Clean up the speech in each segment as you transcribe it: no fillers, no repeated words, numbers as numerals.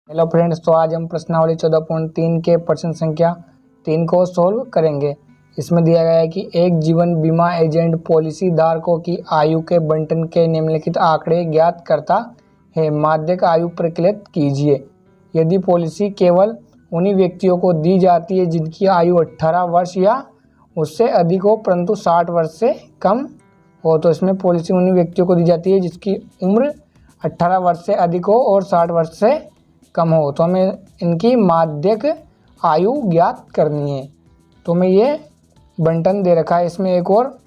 Hello friends, तो आज हम प्रश्नावली 14.3 के प्रश्न संख्या 3 को सोल्व करेंगे। इसमें दिया गया है कि एक जीवन बीमा एजेंट पॉलिसी धारकों की आयु के बंटन के निम्नलिखित आंकड़े ज्ञात करता है। माध्यक आयु प्रकलित कीजिए। यदि पॉलिसी केवल उन्हीं व्यक्तियों को दी जाती है जिनकी आयु 18 वर्ष या उससे अधिक हो परंतु 60 वर्ष से कम हो, तो इसमें पॉलिसी उन्हीं व्यक्तियों को दी जाती है जिसकी उम्र 18 वर्ष से अधिक हो और 60 वर्ष से कम हो, तो हमें इनकी माध्यक आयु ज्ञात करनी है। तो हमें ये बंटन दे रखा है, इसमें एक और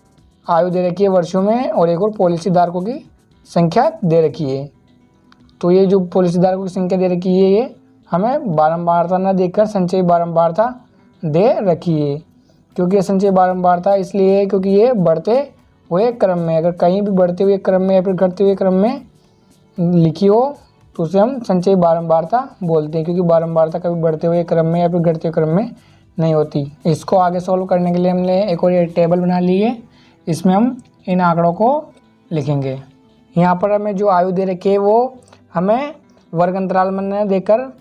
आयु दे रखी है वर्षों में और एक और पॉलिसी धारकों की संख्या दे रखी है। तो ये जो पॉलिसी धारकों की संख्या दे रखी है ये हमें बारंबारता न देखकर संचयी बारंबारता दे रखी है। क्योंकि ये संचयी बारंबारता इसलिए है क्योंकि ये बढ़ते हुए क्रम में, अगर कहीं भी बढ़ते हुए क्रम में या फिर घटते हुए क्रम में लिखी हो तो उसे हम संचयी बारंबारता बोलते हैं, क्योंकि बारंबारता कभी बढ़ते हुए क्रम में या फिर घटते हुए क्रम में नहीं होती। इसको आगे सॉल्व करने के लिए हमने एक और ये टेबल बना ली है, इसमें हम इन आंकड़ों को लिखेंगे। यहाँ पर हमें जो आयु दे रखी है वो हमें वर्ग अंतराल में देकर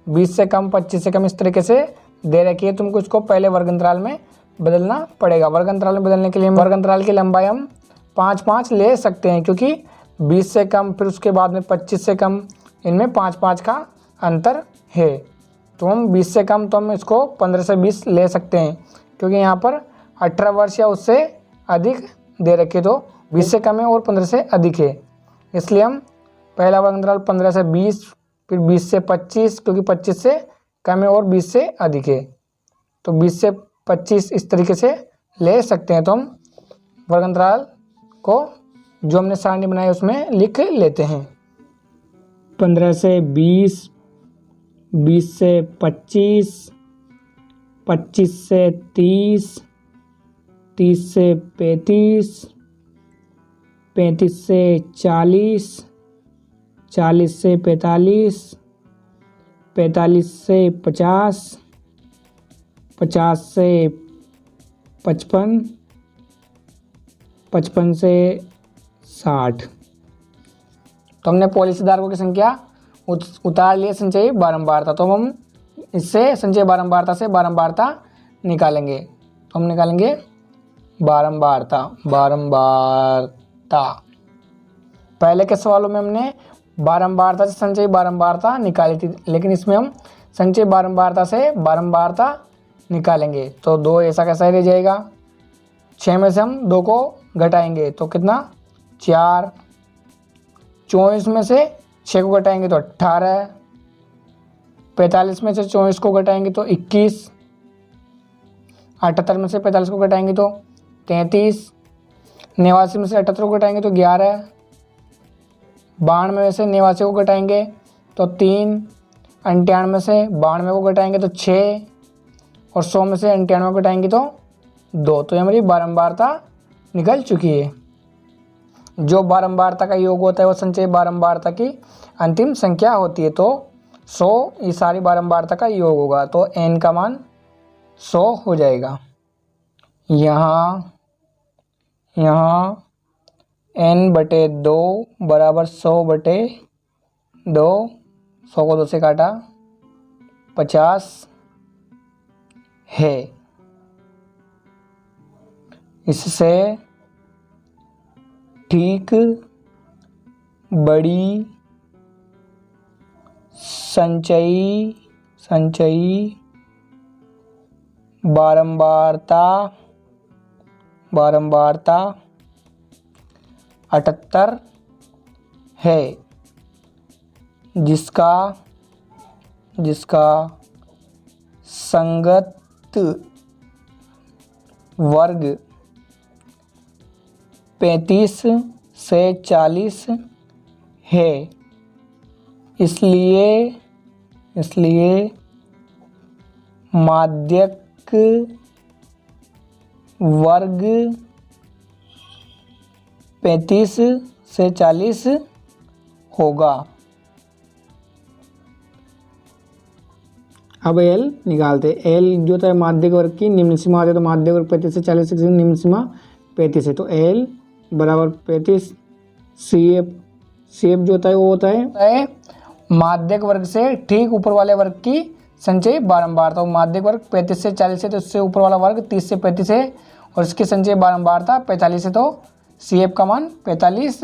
20 से कम 25 से कम इस तरीके से दे रखी है। तुमको इसको पहले वर्ग अंतराल में बदलना पड़ेगा। वर्ग अंतराल में बदलने के लिए वर्ग अंतराल की लंबाई हम 5-5 ले सकते हैं, क्योंकि 20 से कम फिर उसके बाद में 25 से कम, इनमें 5-5 का अंतर है। तो हम 20 से कम तो हम इसको 15 से 20 ले सकते हैं, क्योंकि यहाँ पर 18 वर्ष या उससे अधिक दे रखे, तो 20 से कम है और 15 से अधिक है, इसलिए हम पहला वर्ग अंतराल 15 से 20, फिर 20 से 25, क्योंकि 25 से कम है और 20 से अधिक है, तो 20 से 25 इस तरीके से ले सकते हैं। तो हम वर्ग अंतराल को जो हमने सारणी बनाई उसमें लिख लेते हैं। 15 से 20, 20 से 25, 25 से 30, 30 से 35, 35 से 40, 40 से 45, 45 से 50, 50 से 55, 55 से 60। तो हमने पॉलिसी धारकों की संख्या उतार लिए संचयी बारंबारता, तो हम इससे संचयी बारंबारता से बारंबारता निकालेंगे। तो हम निकालेंगे बारंबारता। पहले के सवालों में हमने बारंबारता से संचयी बारंबारता निकाली थी, लेकिन इसमें हम संचयी बारंबारता से बारंबारता निकालेंगे। तो 2 ऐसा कैसा ही रह जाएगा। 6 में से हम 2 को घटाएंगे तो कितना 4, 24 में से 6 को घटाएंगे तो 18, 45 में से 24 को घटाएंगे तो 21, 78 में से 45 को घटाएंगे तो 33, 89 में से 78 को घटाएंगे तो 11, 92 में से 89 को घटाएंगे तो 3, 98 में से 92 को घटाएंगे तो 6 और 100 में से 98 को घटाएंगे तो 2। तो ये हमारी बारंबारता निकल चुकी है। जो बारंबारता का योग होता है वो संचयी बारंबारता की अंतिम संख्या होती है, तो 100 ये सारी बारंबारता का योग होगा, तो n का मान 100 हो जाएगा। यहाँ n/2 बराबर 100/2, 100 को 2 से काटा 50 है। इससे ठीक बड़ी संचयी बारंबारता 78 है, जिसका संगत वर्ग 35 से 40 है। इसलिए माध्यक वर्ग 35 से 40 होगा। अब एल निकालते। एल जो था माध्यक वर्ग की निम्न सीमा होती है, तो माध्यक वर्ग 35 से 40 की निम्न सीमा 35 है, तो एल बराबर 35। सी एफ जो होता है वो होता है माध्यक वर्ग से ठीक ऊपर वाले वर्ग की संचयी बारंबारता। माध्यक वर्ग 35 से 40 है तो इससे ऊपर वाला वर्ग 30 से 35 है और इसकी संचयी बारंबारता 45 है तो CF का मान 45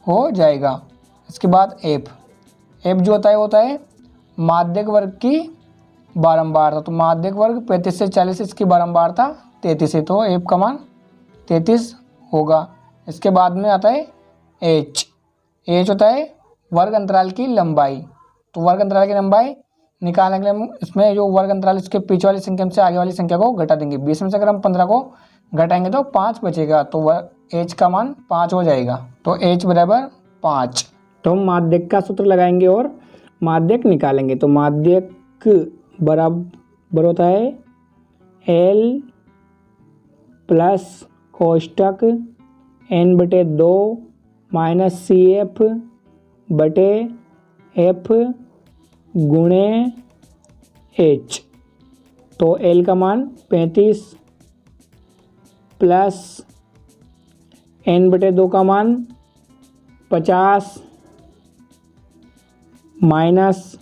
हो जाएगा। इसके बाद F जो होता है माध्यक वर्ग की बारंबारता। तो माध्यक वर्ग 35 से 40 इसकी बारंबारता 33 है तो F का मान 33 होगा। इसके बाद में आता है H होता है वर्ग अंतराल की लंबाई। तो वर्ग अंतराल की लंबाई निकालने के लिए हम इसमें जो वर्ग अंतराल इसके पीछे वाली संख्या से आगे वाली संख्या को घटा देंगे। 20 में से अगर हम 15 को घटाएंगे तो 5 बचेगा तो H का मान 5 हो जाएगा। तो H बराबर 5। तो हम माध्यक का सूत्र लगाएंगे और माध्यक निकालेंगे। तो माध्यक बराबर होता है L प्लस कोष्टक N/2 माइनस CF बटे F गुणे H। तो L का मान 35 प्लस N/2 का मान 50 माइनस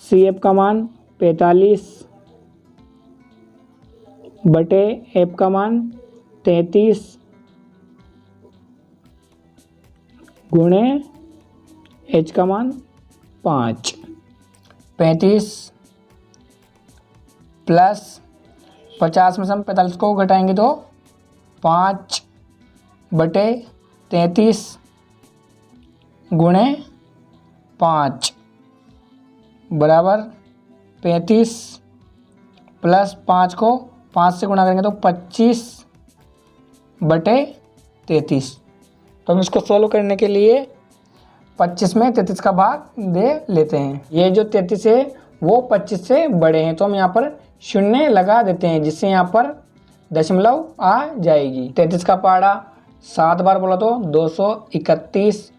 CF का मान 45 बटे F का मान 33 गुणे H का मान 5। 35 प्लस 50 में से हम 45 को घटाएंगे तो 5 बटे 33 गुणे 5 बराबर 35 प्लस 5 को 5 से गुणा करेंगे तो 25 बटे 33। तो हम इसको सोल्व करने के लिए 25 में 33 का भाग दे लेते हैं। ये जो 33 है वो 25 से बड़े हैं तो हम यहाँ पर शून्य लगा देते हैं जिससे यहाँ पर दशमलव आ जाएगी। 33 का पहाड़ा 7 बार बोला तो 231।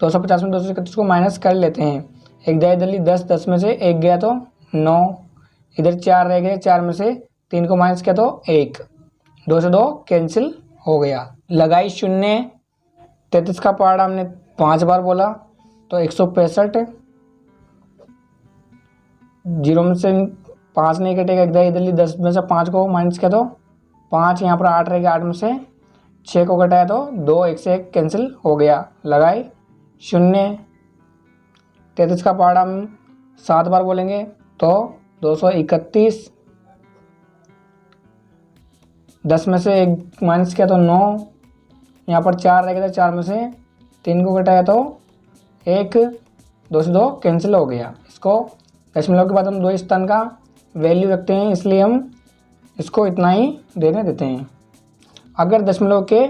250 में 231 को माइनस कर लेते हैं। एक दली 10, 10 में से 1 गया तो 9, इधर 4 रह गए, 4 में से 3 को माइनस किया तो 1, 2 से 2 कैंसिल हो गया। लगाई शून्य। 33 का पहाड़ा हमने 5 बार बोला तो 165। 0 में से 5 नहीं कटेगा, इधर 10 में से 5 को माइनस किया तो 5, यहाँ पर 8 रहेगा, 8 में से 6 को घटाया तो 2, 1 से 1 कैंसिल हो गया। लगाए शून्य। 33 का पहाड़ा हम 7 बार बोलेंगे तो 231। 10 में से 1 माइनस किया तो 9, यहाँ पर 4 रहेगा तो 4 में से 3 को घटाया तो 1, 2 से 2 कैंसिल हो गया। इसको दशमलव के बाद हम 2 स्थान का वैल्यू रखते हैं इसलिए हम इसको इतना ही देने देते हैं। अगर दशमलव के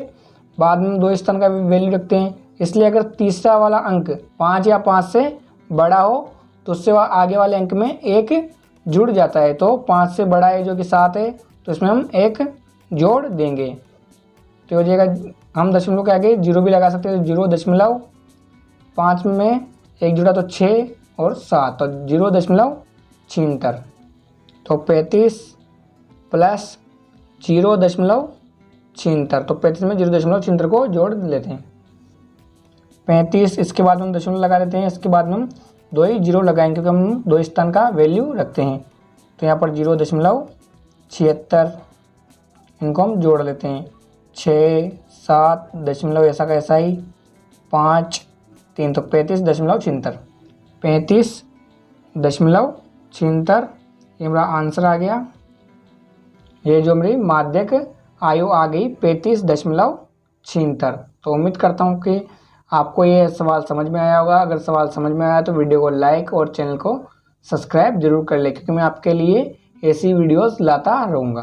बाद में 2 स्थान का वैल्यू रखते हैं इसलिए अगर तीसरा वाला अंक 5 या 5 से बड़ा हो तो उससे आगे वाले अंक में 1 जुड़ जाता है। तो 5 से बड़ा है जो कि 7 है तो इसमें हम 1 जोड़ देंगे तो हो जाएगा। हम दशमलव के आगे 0 भी लगा सकते हैं। 0.5 में 1 जुड़ा तो 6 और 7 तो 0.76। तो 35 प्लस 0.76 तो 35 में 0.76 को जोड़ लेते हैं। 35 इसके बाद हम दशमलव लगा देते हैं। इसके बाद में हम 2 ही 0 लगाएंगे क्योंकि हम 2 स्थान का वैल्यू रखते हैं। तो यहाँ पर 0.76 इनको हम जोड़ लेते हैं। 6, 7 दशमलव ऐसा का ऐसा ही 5, 3 तो 35.76। 35.76 ये हमारा आंसर आ गया। ये जो हमारी माध्यक आयु आ गई 35.76। तो उम्मीद करता हूँ कि आपको ये सवाल समझ में आया होगा। अगर सवाल समझ में आया तो वीडियो को लाइक और चैनल को सब्सक्राइब जरूर कर ले क्योंकि मैं आपके लिए ऐसी वीडियोस लाता रहूँगा।